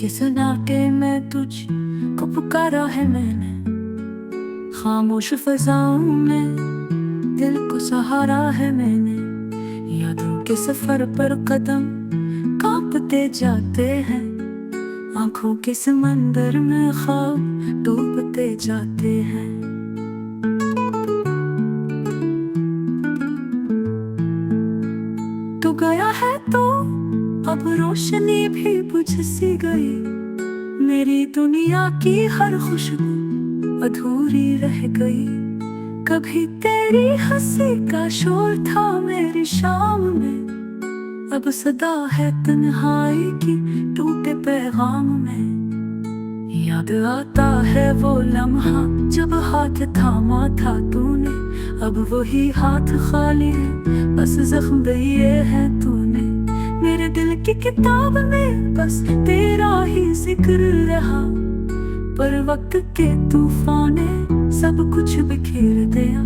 किस नाटे में तुझको पुकारा है मैंने, खामोश फजाओं में दिल को सहारा है मैंने। यादों के सफर पर कदम कांपते जाते हैं, आंखों के समंदर में ख्वाब डूबते जाते हैं। तू गया है तो अब रोशनी भी बुझ सी गई, मेरी दुनिया की हर खुशबू अधूरी रह गई। कभी तेरी हंसी का शोर था मेरी शाम में, अब सदा है तन्हाई की टूटे पैगाम में। याद आता है वो लम्हा जब हाथ थामा था तूने, अब वही हाथ खाली है, बस जख्म दिए है तूने। मेरे दिल की किताब में बस तेरा ही जिक्र रहा, पर वक्त के तूफान ने सब कुछ बिखेर दिया।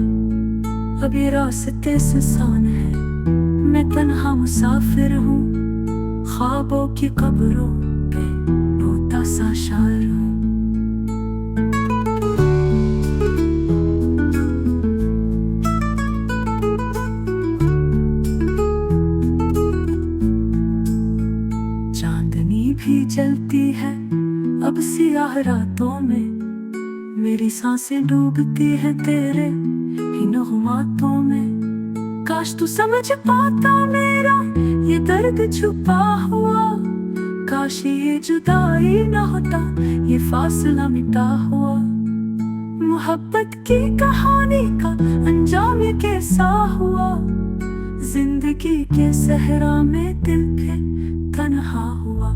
अब ये रास्ते सुनसान है, मैं तन्हा मुसाफिर हूँ, ख्वाबों की कब्रों पे रोता सा शायर हूँ। चांदनी भी जलती है अब सियाह रातों में, मेरी सांसें डूबती है तेरे ही नगमातों में। काश तू समझ पाता मेरा ये दर्द छुपा हुआ, काश ये जुदाई न होता, ये फासला मिटा हुआ। मोहब्बत की कहानी का अंजाम ये कैसा हुआ, जिंदगी के सहरा में दिल के तन्हा हुआ।